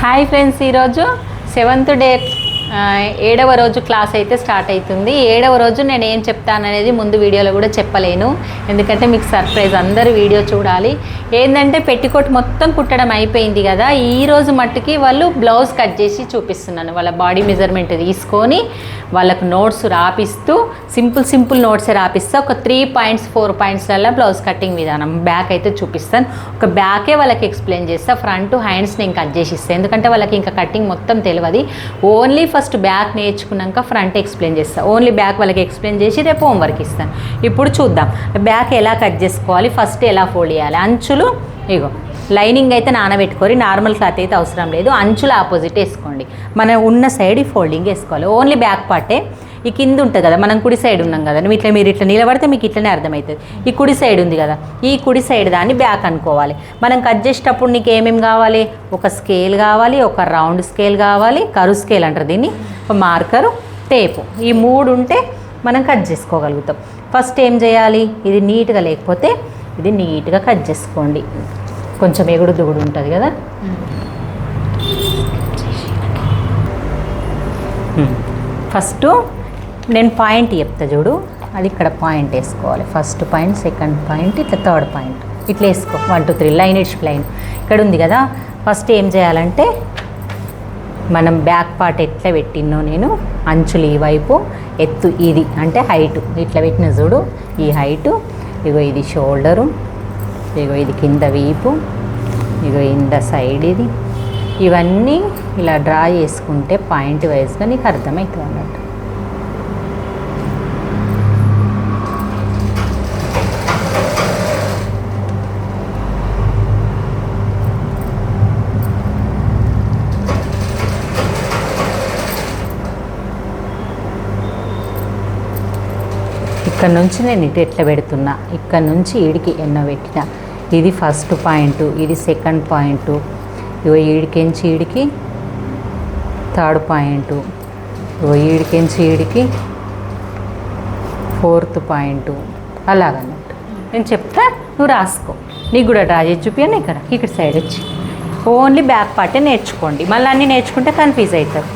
Hi friends, ఈరోజు 7th day 7వ రోజు క్లాస్ అయితే స్టార్ట్ అవుతుంది. 7వ రోజు నేను ఏం చెప్తాననేది ముందు వీడియోలో కూడా చెప్పలేను, ఎందుకంటే మీకు సర్ప్రైజ్. అందరూ వీడియో చూడాలి. ఏంటంటే పెట్టికోట్ మొత్తం కుట్టడం అయిపోయింది కదా, ఈరోజు మట్టుకి వాళ్ళు బ్లౌజ్ కట్ చేసి చూపిస్తున్నాను. వాళ్ళ బాడీ మెజర్మెంట్ తీసుకొని వాళ్ళకు నోట్స్ రాపిస్తూ సింపుల్ నోట్సే రాపిస్తా. ఒక 3 పాయింట్స్ 4 పాయింట్స్లలో బ్లౌజ్ కటింగ్ విధానం బ్యాక్ అయితే చూపిస్తాను. ఒక బ్యాకే వాళ్ళకి ఎక్స్ప్లెయిన్ చేస్తా, ఫ్రంట్ హ్యాండ్స్ నేను కట్ చేసి ఇస్తాను, ఎందుకంటే వాళ్ళకి ఇంకా కటింగ్ మొత్తం తెలియదు. ఓన్లీ ఫస్ట్ బ్యాక్ నేర్చుకున్నాక ఫ్రంట్ ఎక్స్ప్లెయిన్ చేస్తాను. ఓన్లీ బ్యాక్ వాళ్ళకి ఎక్స్ప్లెయిన్ చేసి రేపు హోంవర్క్ ఇస్తాను. ఇప్పుడు చూద్దాం బ్యాక్ ఎలా కట్ చేసుకోవాలి, ఫస్ట్ ఎలా ఫోల్డ్ చేయాలి. అంచులు ఇగో లైనింగ్ అయితే నానబెట్టుకోరి, నార్మల్ క్లాత్ అయితే అవసరం లేదు. అంచులు ఆపోజిట్ వేసుకోండి, మనం ఉన్న సైడ్ ఈ ఫోల్డింగ్ వేసుకోవాలి. ఓన్లీ బ్యాక్ పార్టే. ఈ కింద ఉంటుంది కదా, మనం కుడి సైడ్ ఉన్నాం కదా, మీరు ఇట్లా నిలబడితే మీకు ఇట్లనే అర్థమవుతుంది. ఈ కుడి సైడ్ ఉంది కదా, ఈ కుడి సైడ్ దాన్ని బ్యాక్ అనుకోవాలి. మనం కట్ చేసేటప్పుడు నీకు ఏమేమి కావాలి, ఒక స్కేల్ కావాలి, ఒక రౌండ్ స్కేల్ కావాలి, కరువు స్కేల్ అంటారు దీన్ని, ఒక మార్కరు, టేపు. ఈ 3 ఉంటే మనం కట్ చేసుకోగలుగుతాం. ఫస్ట్ ఏం చేయాలి, ఇది నీట్గా లేకపోతే ఇది నీట్గా కట్ చేసుకోండి. కొంచెం ఎగుడు దిగుడు ఉంటుంది కదా. ఫస్ట్ నేను పాయింట్ చెప్తా చూడు, అది ఇక్కడ పాయింట్ వేసుకోవాలి. ఫస్ట్ పాయింట్, సెకండ్ పాయింట్, ఇట్లా థర్డ్ పాయింట్, ఇట్లా వేసుకో. 1 2 3 లైన్ ఇడ్స్ లైన్ ఇక్కడ ఉంది కదా. ఫస్ట్ ఏం చేయాలంటే మనం బ్యాక్ పార్ట్ ఎట్లా పెట్టినో నేను అంచులు ఈ వైపు, ఎత్తు ఇది అంటే హైటు ఇట్లా పెట్టిన చూడు, ఈ హైటు ఇగో ఇది షోల్డరు, ఇగో ఇది కింద వీపు, ఇగో ఇంద సైడ్ ఇది, ఇవన్నీ ఇలా డ్రా చేసుకుంటే పాయింట్ వైజ్గా నీకు అర్థమవుతుంది అన్నట్టు. ఇక్కడ నుంచి నేను ఇటు ఎట్లా పెడుతున్నా, ఇక్కడ నుంచి ఈడికి ఎన్నో పెట్టిన, ఇది ఫస్ట్ పాయింట్, ఇది సెకండ్ పాయింట్, ఇగో ఈడికెంచి ఈడికి థర్డ్ పాయింట్, ఇగో ఈడికెంచి ఈడికి 4th పాయింట్, అలాగన్నట్టు నేను చెప్తా, నువ్వు రాసుకో. నీకు కూడా డ్రా చేసి చూపియను. ఇక్కడ సైడ్ వచ్చి ఓన్లీ బ్యాక్ పార్టే నేర్చుకోండి, మళ్ళీ అన్నీ నేర్చుకుంటే కన్ఫ్యూజ్ అవుతారు.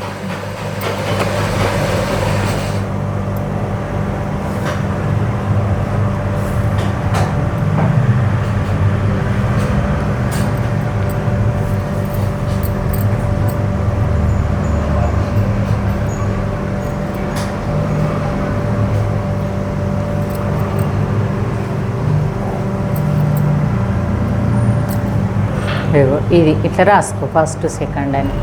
ఇది ఇట్లా రాసుకో, ఫస్ట్ సెకండ్ అని.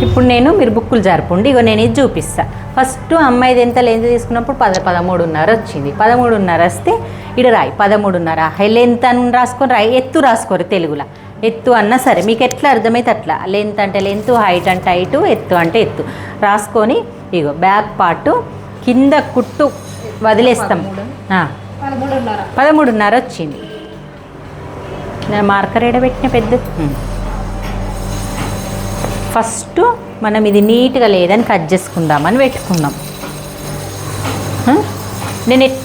ఇప్పుడు మీరు బుక్కులు జరుపుండి. ఇగో నేను ఇది చూపిస్తా. ఫస్ట్ అమ్మాయిది ఎంత లెంత్ తీసుకున్నప్పుడు 13.5 వచ్చింది. 13.5 వస్తే ఇక్కడ రాయి 13.5. లెంత్ అని రాసుకొని రాయి, ఎత్తు రాసుకోరు తెలుగులో. ఎత్తు అన్నా సరే మీకు ఎట్లా అర్థమైతే అట్లా. లెంత్ అంటే లెంత్, హైట్ అంటే హైటు, ఎత్తు అంటే ఎత్తు రాసుకొని ఇగో బ్యాక్ పార్ట్ కింద కుట్టు వదిలేస్తాం. 13.5 వచ్చింది. నేను మార్కర్ ఎడబెట్టిన పెద్ద. ఫస్ట్ మనం ఇది నీట్గా లేదని కట్ చేసుకుందామని పెట్టుకుందాం.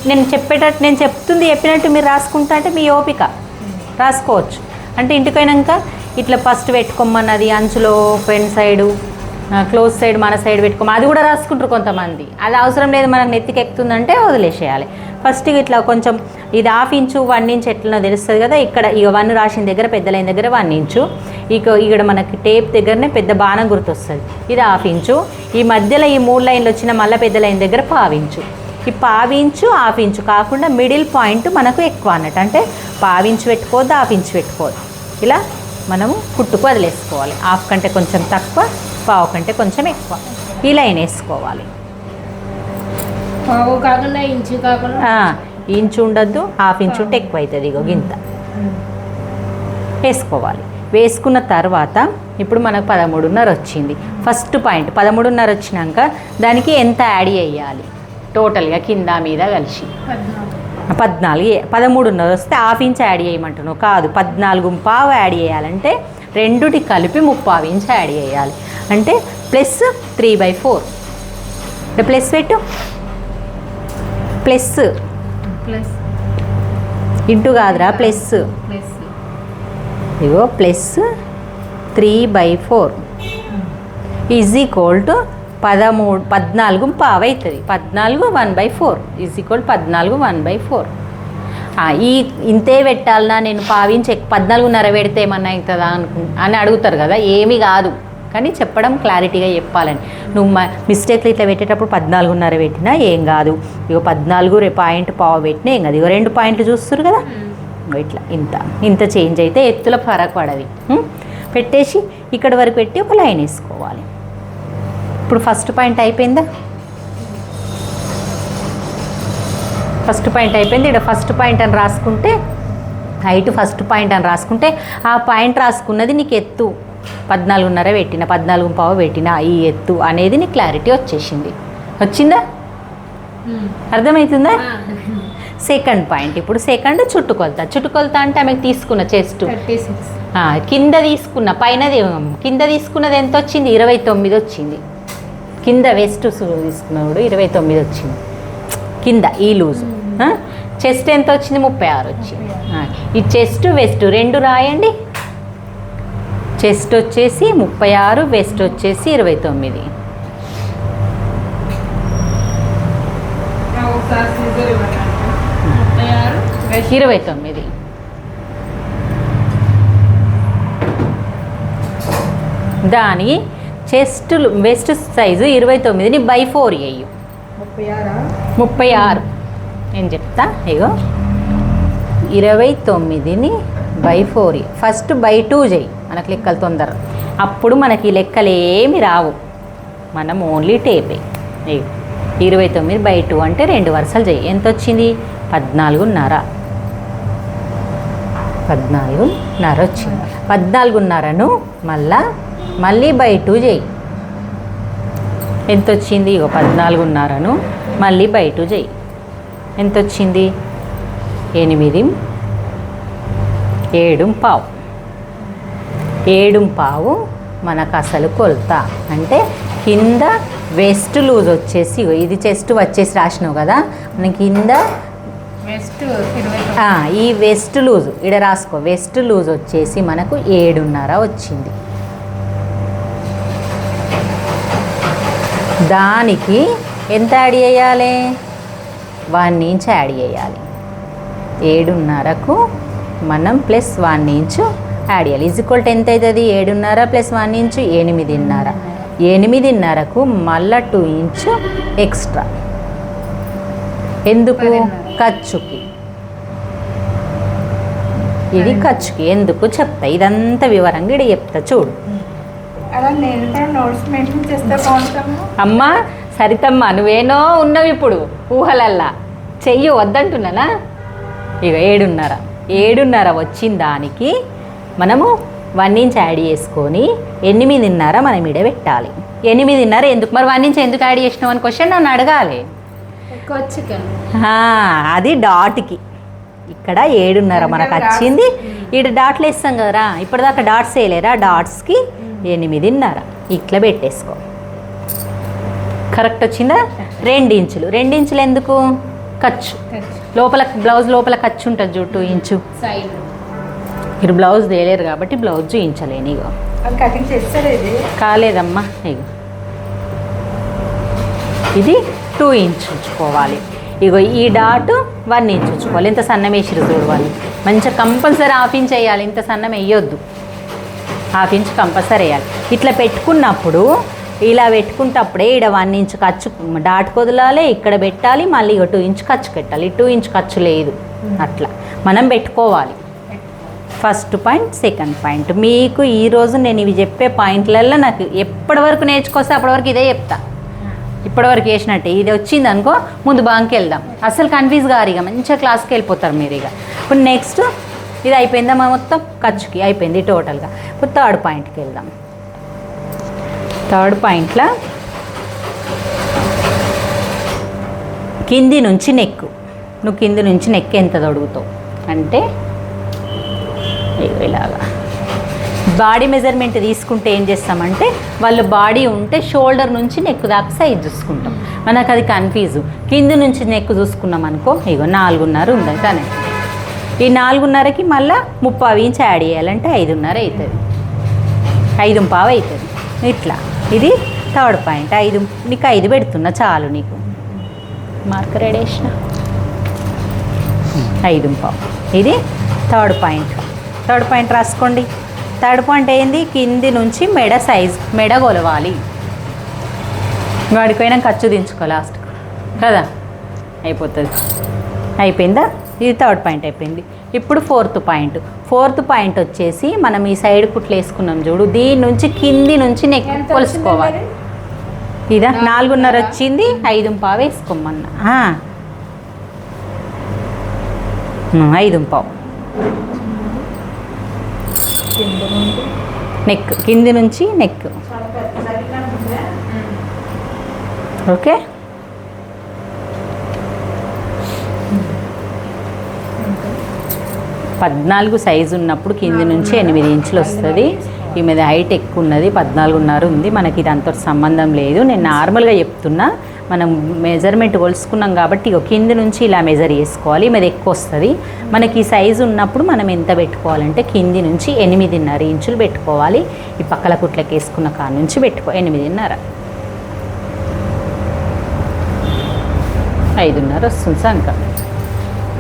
నేను చెప్పినట్టు మీరు రాసుకుంటా అంటే మీ ఓపిక రాసుకోవచ్చు. అంటే ఇంటికి పోయినాక ఇట్లా ఫస్ట్ పెట్టుకోమన్నది, అంచులో ఫ్రంట్ సైడు, క్లోజ్ సైడ్ మన సైడ్ పెట్టుకోమని అది కూడా రాసుకుంటారు కొంతమంది. అది అవసరం లేదు, మనకు నెత్తికి ఎక్కుతుందంటే వదిలేసేయాలి. ఫస్ట్ ఇట్లా కొంచెం ఇది 1/2 ఇంచు 1 ఇంచ్ ఎట్లనో తెలుస్తుంది కదా. ఇక్కడ ఇక 1 రాసిన దగ్గర పెద్ద లైన్ దగ్గర 1 ఇంచు, ఇక్కడ మనకి టేప్ దగ్గరనే పెద్ద బాణం గుర్తు వస్తుంది, ఇది 1/2 ఇంచు. ఈ మధ్యలో ఈ 3 లైన్లు వచ్చిన మళ్ళీ పెద్ద లైన్ దగ్గర 1/2 ఇంచు. ఈ 1/2 ఇంచు 1/2 ఇంచు కాకుండా మిడిల్ పాయింట్ మనకు ఎక్కువ అన్నట్టు, అంటే 1/2 ఇంచు పెట్టుకోవద్దు, 1/2 ఇంచు పెట్టుకోవద్దు. ఇలా మనము కుట్టుకు వదిలేసుకోవాలి. 1/2 కంటే కొంచెం తక్కువ, 1/2 కంటే కొంచెం ఎక్కువ, ఈ లైన్ వేసుకోవాలి. ఇంచు ఉండద్దు, 1/2 ఇంచు ఉంటే ఎక్కువ అవుతుంది. ఇగో గింత వేసుకోవాలి. వేసుకున్న తర్వాత ఇప్పుడు మనకు 13.5 వచ్చింది. ఫస్ట్ పాయింట్ 13.5 వచ్చినాక దానికి ఎంత యాడ్ చేయాలి టోటల్గా కింద మీద కలిసి? 14. 13.5 వస్తే 1/2 ఇంచ్ యాడ్ చేయమంటున్నావు కాదు, 14.5 యాడ్ చేయాలంటే రెండుటి కలిపి 30 ఇంచ్ యాడ్ చేయాలి. అంటే ప్లస్ 3/4. ప్లస్ పెట్టు, ప్లస్ ఇంటూ కాదురా, plus ego plus 3/4 is equal to 14 పావు అవుతుంది. 14 1/4 ఈజ్ ఈక్వల్ 14 1/4. ఇంతే పెట్టాలన్నా నేను పావించి 14.5 పెడితే ఏమన్నా అవుతుందా అని అడుగుతారు కదా. ఏమీ కాదు, కానీ చెప్పడం క్లారిటీగా చెప్పాలని. నువ్వు మిస్టేక్లు ఇట్లా పెట్టేటప్పుడు 14.5 పెట్టినా ఏం కాదు. ఇగో 14 పాయింట్ పావు పెట్టినా ఏం కాదు. ఇగో 2 పాయింట్లు చూస్తారు కదా, ఇట్లా ఇంత చేంజ్ అయితే ఎత్తుల ఫరక్ పడది. పెట్టేసి ఇక్కడ వరకు పెట్టి ఒక లైన్ వేసుకోవాలి. ఇప్పుడు ఫస్ట్ పాయింట్ అయిపోయిందా? ఫస్ట్ పాయింట్ అయిపోయింది. ఇక్కడ ఫస్ట్ పాయింట్ అని రాసుకుంటే హైట్ ఫస్ట్ పాయింట్ అని రాసుకుంటే ఆ పాయింట్ రాసుకున్నది నీకు ఎత్తు 14.5 పెట్టిన 14 పావు పెట్టిన ఈ ఎత్తు అనేది నీకు క్లారిటీ వచ్చేసింది. వచ్చిందా? అర్థమవుతుందా? Second point. ఇప్పుడు సెకండ్ చుట్టుకొలత అంటే ఆమెకు తీసుకున్న చెస్ట్ కింద తీసుకున్న పైనది కింద తీసుకున్నది ఎంత వచ్చింది? 29 వచ్చింది. కింద వెస్ట్ తీసుకున్నప్పుడు 29 వచ్చింది కింద ఈ లూజు. చెస్ట్ ఎంత వచ్చింది? 36 వచ్చింది. ఈ చెస్ట్ వెస్ట్ 2 రాయండి. చెస్ట్ వచ్చేసి 36, వెస్ట్ వచ్చేసి 29. దాని చెస్ట్ వెస్ట్ సైజు 29ని /4 వేయు. 36 నేను చెప్తా. ఇగో 29ని /4 ఫస్ట్ /2 చేయి, మనకు లెక్కలు తొందర. అప్పుడు మనకి లెక్కలు ఏమి రావు, మనం ఓన్లీ టేపే. 29/2 అంటే 2 వరుసలు చేయి. ఎంత వచ్చింది? 14.5 వచ్చింది. 14.5ను మళ్ళీ /2 చేయి. ఎంత వచ్చింది? ఇగో 14.5ను మళ్ళీ /2 చేయి. ఎంత వచ్చింది? 7.5 మనకు అసలు కొలత. అంటే కింద వెస్ట్ లూజ్ వచ్చేసి ఇది చెస్ట్ వచ్చేసి రాసినావు కదా, మన కింద ఈ వెస్ట్ లూజ్ ఇక్కడ రాసుకో. వెస్ట్ లూజ్ వచ్చేసి మనకు 7.5 వచ్చింది. దానికి ఎంత యాడ్ చేయాలి? 1 ఇంచ్ యాడ్ చేయాలి. 7.5కు మనం +1 ఇంచు యాడ్ చేయాలి. ఈక్వల్ ఎంత అవుతుంది? 7.5 + 1 ఇంచు 8.5. 8.5కు మళ్ళీ 2 ఇంచు ఎక్స్ట్రా. ఎందుకు? ఖర్చుకి. ఇది ఖర్చుకి ఎందుకు చెప్తా, ఇదంతా వివరంగా ఇక్కడ చెప్తా చూడు. అమ్మా సరితమ్మ నువ్వేనో ఉన్నవి ఇప్పుడు ఊహలల్లా, చెయ్యి వద్దంటున్నానా? ఇక 7.5 వచ్చిన దానికి మనము 1 ఇంచ్ యాడ్ చేసుకొని 8.5 మనం ఇడ పెట్టాలి. 8.5 ఎందుకు మరి 1 ఇంచ్ ఎందుకు యాడ్ చేసినావు అని క్వశ్చన్ నన్ను అడగాలి. అది డాట్కి. ఇక్కడ 7.5 మనకు వచ్చింది. ఇక్కడ డాట్లు వేస్తాం కదరా, ఇప్పటిదాకా డాట్స్ వేయలేరా? డాట్స్కి 8.5 ఇట్లా పెట్టేసుకో. కరెక్ట్ వచ్చిందా? 2 ఇంచులు. 2 ఇంచులు ఎందుకు? ఖర్చు. లోపల బ్లౌజ్ లోపల ఖర్చు ఉంటుంది చూడు 2 ఇంచు. మీరు బ్లౌజ్ తేలేరు కాబట్టి బ్లౌజ్ చూయించలేను. ఇగో కాలేదమ్మా. ఇగో ఇది 2 ఇంచ్ ఉంచుకోవాలి. ఇగో ఈ డాట్ 1 ఇంచ్ ఉంచుకోవాలి. ఇంత సన్నం వేసిరు చూడవాలి. మంచిగా కంపల్సరీ 1/2 ఇంచ్ వేయాలి. ఇంత సన్నం వేయొద్దు, 1/2 ఇంచ్ కంపల్సరీ వేయాలి. ఇట్లా పెట్టుకున్నప్పుడు ఇలా పెట్టుకుంటప్పుడే ఇక్కడ 1 ఇంచ్ ఖర్చు డాట్ కొదలాలి, ఇక్కడ పెట్టాలి, మళ్ళీ ఇక 2 ఇంచ్ ఖర్చు పెట్టాలి. 2 ఇంచ్ ఖర్చు లేదు, అట్లా మనం పెట్టుకోవాలి. First point. సెకండ్ పాయింట్, మీకు ఈరోజు నేను ఇవి చెప్పే పాయింట్లలో నాకు ఎప్పటి వరకు నేర్చుకొస్తే అప్పటివరకు ఇదే చెప్తా. ఇప్పటివరకు వేసినట్టే ఇది వచ్చింది అనుకో, ముందు బాంకి వెళ్దాం. అసలు కన్ఫ్యూజ్ గారు, ఇక మంచిగా క్లాస్కి వెళ్ళిపోతారు మీరు. ఇక ఇప్పుడు నెక్స్ట్ ఇది అయిపోయిందా మొత్తం ఖర్చుకి అయిపోయింది టోటల్గా. ఇప్పుడు థర్డ్ పాయింట్కి వెళ్దాం. థర్డ్ పాయింట్లో కింది నుంచి నెక్. నువ్వు కింది నుంచి నెక్ ఎంత తొడుగుతావు అంటే ఇలాగా బాడీ మెజర్మెంట్ తీసుకుంటే ఏం చేస్తామంటే వాళ్ళు బాడీ ఉంటే షోల్డర్ నుంచి నెక్ దాకా సైజ్ చూసుకుంటాం. మనకు అది కన్ఫ్యూజు. కింది నుంచి నెక్ చూసుకున్నాం అనుకో, ఇగో 4.5 ఉంది కానీ ఈ 4.5కి మళ్ళీ 30 ఇంచ్ యాడ్ చేయాలంటే 5.5 అవుతుంది, 5.15 అవుతుంది. ఇట్లా ఇది థర్డ్ పాయింట్. 5 నీకు 5 పెడుతున్నా చాలు, నీకు మార్కర్ వేసిన 5.15. ఇది థర్డ్ పాయింట్. థర్డ్ పాయింట్ రాసుకోండి. థర్డ్ పాయింట్ ఏంది, కింది నుంచి మెడ సైజ్, మెడ కొలవాలి. వాడిపోయినా ఖర్చు దించుకో లాస్ట్ కదా, అయిపోతుంది. అయిపోయిందా, ఇది థర్డ్ పాయింట్ అయిపోయింది. ఇప్పుడు ఫోర్త్ పాయింట్. ఫోర్త్ పాయింట్ వచ్చేసి మనం ఈ సైడ్ కుట్లు వేసుకున్నాం చూడు, దీని నుంచి కింది నుంచి నెక్ కొలుసుకోవాలి. ఇదా 4.5 వచ్చింది, 5.15 వేసుకోమన్నా. 5.15 నెక్, కింది నుంచి నెక్. ఓకే, పద్నాలుగు సైజు ఉన్నప్పుడు కింది నుంచి 8 ఇంచులు వస్తుంది. ఈ మీద హైట్ ఎక్కువ ఉన్నది, 14.5 ఉంది. మనకి ఇది అంత సంబంధం లేదు, నేను నార్మల్గా చెప్తున్నా. మనం మెజర్మెంట్ కొలుసుకున్నాం కాబట్టి కింది నుంచి ఇలా మెజర్ చేసుకోవాలి. మీద ఎక్కువ వస్తుంది. మనకి ఈ సైజు ఉన్నప్పుడు మనం ఎంత పెట్టుకోవాలంటే కింది నుంచి 8.5 ఇంచులు పెట్టుకోవాలి. ఈ పక్కల కుట్లకి వేసుకున్న కాడ నుంచి 8.5, 5.5 వస్తుంది సంక.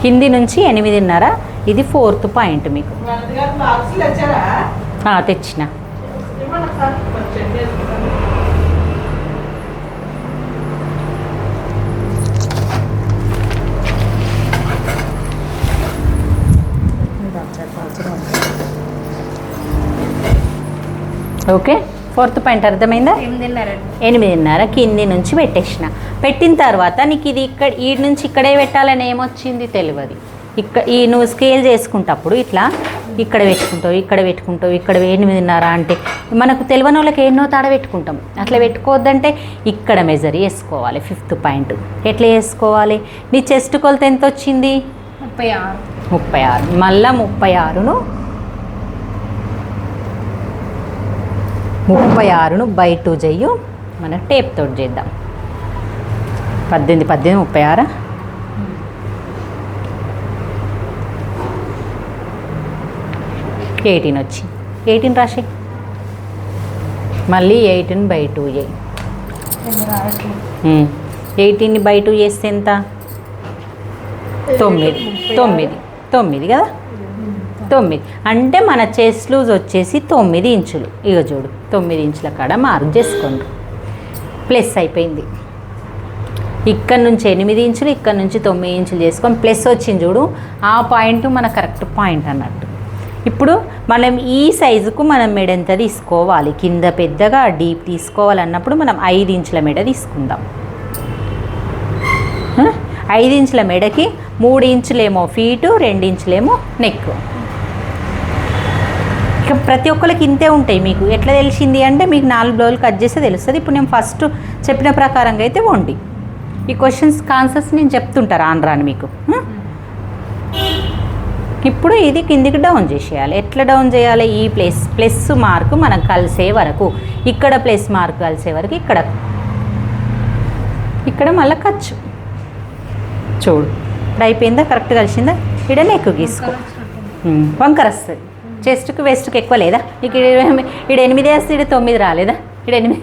కింది నుంచి 8.5. ఇది ఫోర్త్ పాయింట్. మీకు తెచ్చిన ఓకే. ఫోర్త్ పాయింట్ అర్థమైందా? 8.5 కింది నుంచి పెట్టేసిన. పెట్టిన తర్వాత నీకు ఇది ఇక్కడ ఈ నుంచి ఇక్కడే పెట్టాలని ఏమొచ్చింది తెలియదు. ఈ నువ్వు స్కేల్ చేసుకుంటప్పుడు ఇట్లా ఇక్కడ పెట్టుకుంటావు, ఇక్కడ పెట్టుకుంటావు, ఇక్కడ 8.5 అంటే మనకు తెలియని వాళ్ళకి ఎన్నో తాడ పెట్టుకుంటాం. అట్లా పెట్టుకోవద్దంటే ఇక్కడ మెజర్ చేసుకోవాలి. ఫిఫ్త్ పాయింట్ ఎట్లా చేసుకోవాలి? నీ చెస్ట్ కొలత ఎంత వచ్చింది? 36. మళ్ళా 36ను 36/2 చెయ్యు. మన టేప్ తోటి చేద్దాం. 18 36 18 వచ్చి 18 రాసి మళ్ళీ 18/2 చేయి. 18/2 చేస్తే ఎంత? 9 కదా. 9 అంటే మన చెస్ట్ లూజ్ వచ్చేసి 9 ఇంచులు. ఇక చూడు 9 ఇంచుల కాడ మార్క్ చేసుకోండి. ప్లస్ అయిపోయింది. ఇక్కడ నుంచి 8 ఇంచులు, ఇక్కడ నుంచి 9 ఇంచులు చేసుకొని ప్లస్ వచ్చింది చూడు. ఆ పాయింట్ మన కరెక్ట్ పాయింట్ అన్నట్టు. ఇప్పుడు మనం ఈ సైజుకు మనం మెడ ఎంత తీసుకోవాలి? కింద పెద్దగా డీప్ తీసుకోవాలన్నప్పుడు మనం 5 ఇంచుల మెడ తీసుకుందాం. 5 ఇంచుల మెడకి 3 ఇంచులేమో ఫీటు, 2 ఇంచులేమో నెక్. ఇక ప్రతి ఒక్కరికి ఇంతే ఉంటాయి. మీకు ఎట్లా తెలిసింది అంటే మీకు 4 బ్లౌజులు కట్ చేస్తే తెలుస్తుంది. ఇప్పుడు నేను ఫస్ట్ చెప్పిన ప్రకారంగా అయితే వండి ఈ క్వశ్చన్స్ ఆన్సర్స్ నేను చెప్తుంటారు ఆంధ్రాని మీకు. ఇప్పుడు ఇది కిందికి డౌన్ చేసేయాలి. ఎట్లా డౌన్ చేయాలి? ఈ ప్లస్ మార్కు మనకు కలిసే వరకు, ఇక్కడ ప్లస్ మార్క్ కలిసే వరకు, ఇక్కడ మళ్ళీ ఖర్చు చూడు. ఇప్పుడు అయిపోయిందా? కరెక్ట్ కలిసిందా? ఇక్కడ నెక్ గీసుకో. వంకర వస్తుంది. చెస్ట్కి వెస్ట్కి ఎక్కువ లేదా? ఇక్కడ 8 వేస్తే ఇక్కడ 9 రాలేదా? ఇక్కడ 8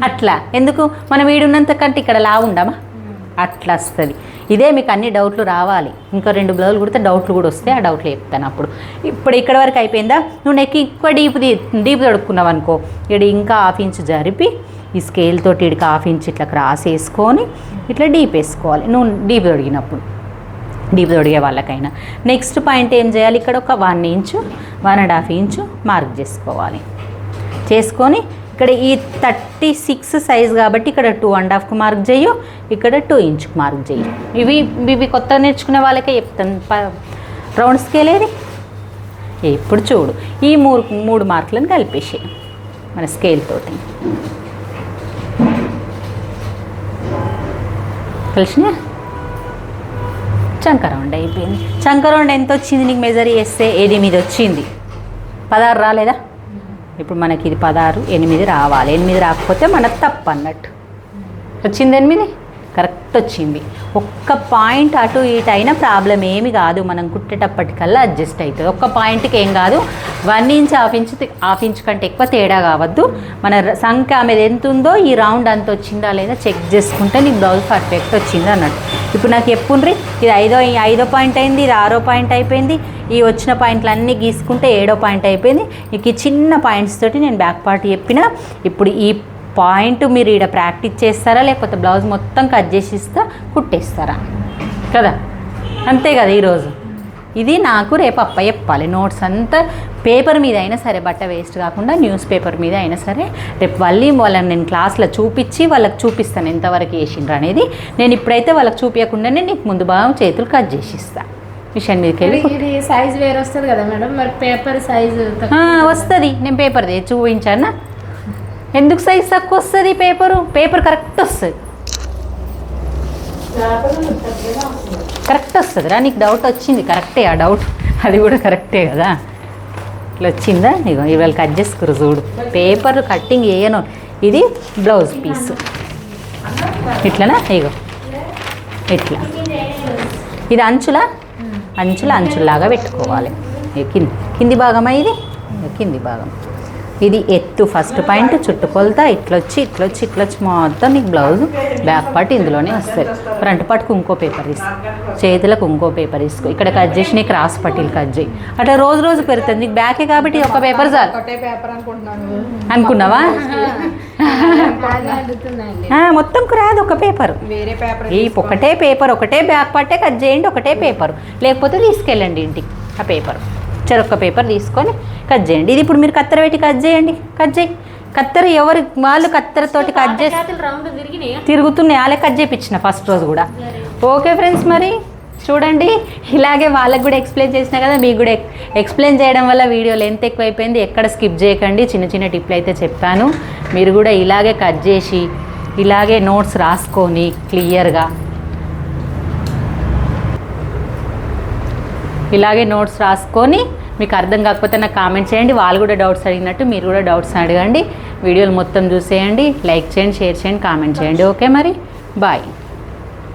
అట్లా ఎందుకు? మనం వీడున్నంత కంటే ఇక్కడ లావు ఉందామా? అట్లా వస్తుంది. ఇదే మీకు అన్ని డౌట్లు రావాలి. ఇంకా 2 బ్లౌజులు కుడితే డౌట్లు కూడా వస్తే ఆ డౌట్లు చెప్తాను అప్పుడు. ఇప్పుడు ఇక్కడ వరకు అయిపోయిందా? నువ్వు నెక్ ఎక్కువ డీప్ తొడుక్కున్నావు అనుకో, ఇక్కడ ఇంకా 1/2 ఇంచు జరిపి ఈ స్కేల్ తోటి ఇక్కడికి 1/2 ఇంచు ఇట్లా క్రాస్ వేసుకొని ఇట్లా డీప్ వేసుకోవాలి. నువ్వు డీప్ తొడిగినప్పుడు, డీప్ తొడిగే వాళ్ళకైనా. నెక్స్ట్ పాయింట్ ఏం చేయాలి? ఇక్కడ ఒక 1 ఇంచు 1.5 ఇంచు మార్క్ చేసుకోవాలి. చేసుకొని ఇక్కడ ఈ 36 సైజ్ కాబట్టి ఇక్కడ 2.5కు మార్క్ చేయు, ఇక్కడ 2 ఇంచుకు మార్క్ చేయు. ఇవి కొత్తగా నేర్చుకునే వాళ్ళకే చెప్తాను. రౌండ్ స్కేల్ ఏది? ఇప్పుడు చూడు, ఈ 3 మార్కులను కలిపేసి మన స్కేల్ తోటి కలిసిన చంక రౌండ్ అయిపోయింది. చంక రౌండ్ ఎంత వచ్చింది నీకు మెజర్ చేస్తే? 8 వచ్చింది. 16 రాలేదా? ఇప్పుడు మనకి ఇది 16, 8 రావాలి. 8 రాకపోతే మనకు తప్పు అన్నట్టు. వచ్చింది 8. కరెక్ట్ వచ్చింది. ఒక్క పాయింట్ అటు ఇటు అయినా ప్రాబ్లం ఏమి కాదు, మనం కుట్టేటప్పటికల్లా అడ్జస్ట్ అవుతుంది. ఒక్క పాయింట్కి ఏం కాదు, 1 ఇంచ్ హాఫ్ ఇంచ్ కంటే ఎక్కువ తేడా కావద్దు. మన సంఖ్య ఆమెది ఎంత ఉందో ఈ రౌండ్ అంత వచ్చిందా లేదా చెక్ చేసుకుంటే నీకు బ్లౌజ్ పర్ఫెక్ట్ వచ్చింది అన్నట్టు. ఇప్పుడు నాకు చెప్పుండ్రి, ఇది ఐదో పాయింట్ అయింది, ఇది 6వ పాయింట్ అయిపోయింది, ఈ వచ్చిన పాయింట్లు అన్నీ గీసుకుంటే 7వ పాయింట్ అయిపోయింది. నీకు ఈ చిన్న పాయింట్స్ తోటి నేను బ్యాక్ పార్ట్ చెప్పిన. ఇప్పుడు ఈ పాయింట్ మీరు ఇక్కడ ప్రాక్టీస్ చేస్తారా, లేకపోతే బ్లౌజ్ మొత్తం కట్ చేసి ఇస్తా కుట్టేస్తారా కదా, అంతే కదా. ఈరోజు ఇది నాకు రేపు అప్ప చెప్పాలి. నోట్స్ అంతా పేపర్ మీద అయినా సరే, బట్ట వేస్ట్ కాకుండా న్యూస్ పేపర్ మీద అయినా సరే రేపు మళ్ళీ వాళ్ళని నేను క్లాస్లో చూపించి వాళ్ళకి చూపిస్తాను ఎంతవరకు వేసిండ్రు అనేది. నేను ఇప్పుడైతే వాళ్ళకి చూపించకుండానే నీకు ముందు భాగం చేతులు కట్ చేసి ఇస్తాను. మిషన్ మీదకి వెళ్ళి ఇది సైజ్ వేరే వస్తుంది కదా మేడం, మరి పేపర్ సైజ్ వస్తుంది. నేను పేపర్ చూపించాను. ఎందుకు సైజ్ తక్కువ వస్తుంది? పేపర్ కరెక్ట్ వస్తుంది, కరెక్ట్ వస్తుంది రా. నీకు డౌట్ వచ్చింది, కరెక్టే ఆ డౌట్, అది కూడా కరెక్టే కదా. ఇట్లా వచ్చిందా? ఇగో ఇవాళ కట్ చేసుకురు చూడు. పేపర్ కట్టింగ్ వేయను. ఇది బ్లౌజ్ పీస్ ఇట్లనా, ఇగో ఇట్లా. ఇది అంచులాగా పెట్టుకోవాలి. కింది భాగమా ఇది? కింది భాగం. ఇది ఎత్తు ఫస్ట్ పాయింట్, చుట్టుకొలత ఇట్లొచ్చి మొత్తం నీకు బ్లౌజ్ బ్యాక్ పార్ట్ ఇందులోనే వస్తుంది. ఫ్రంట్ పార్ట్కి ఇంకో పేపర్ తీసుకో, చేతులకు ఇంకో పేపర్ తీసుకో. ఇక్కడ కట్ చేసి నీకు క్రాస్ పట్టీలు కట్ చేయి. అట్లా రోజు పెరుగుతుంది. నీకు బ్యాకే కాబట్టి ఒక పేపర్ చాలు అనుకున్నావా? మొత్తం రాదు ఒక పేపర్. ఈ ఒకటే బ్యాక్ పార్టే కట్ చేయండి, ఒకటే పేపర్. లేకపోతే తీసుకెళ్ళండి ఇంటికి ఆ పేపర్. చెరొక్క పేపర్ తీసుకొని కట్ చేయండి. ఇది ఇప్పుడు మీరు కత్తెర పెట్టి కట్ చేయండి. కత్తెర ఎవరు వాళ్ళు కత్తెరతోటి కట్ చేసి తిరుగుతున్నాయి. వాళ్ళే కట్ చేయించిన ఫస్ట్ రోజు కూడా. ఓకే ఫ్రెండ్స్, మరి చూడండి, ఇలాగే వాళ్ళకి కూడా ఎక్స్ప్లెయిన్ చేసినా కదా, మీకు కూడా ఎక్స్ప్లెయిన్ చేయడం వల్ల వీడియో లెంత్ ఎక్కువైపోయింది. ఎక్కడ స్కిప్ చేయకండి. చిన్న టిప్లు అయితే చెప్పాను. మీరు కూడా ఇలాగే కట్ చేసి ఇలాగే నోట్స్ రాసుకొని క్లియర్గా మీకు అర్థం కాకపోతే నాకు కామెంట్ చేయండి. వాళ్ళు కూడా డౌట్స్ అడిగినట్టు మీరు కూడా డౌట్స్ అడగండి. వీడియోలు మొత్తం చూసేయండి, లైక్ చేయండి, షేర్ చేయండి, కామెంట్ చేయండి. ఓకే మరి, బాయ్.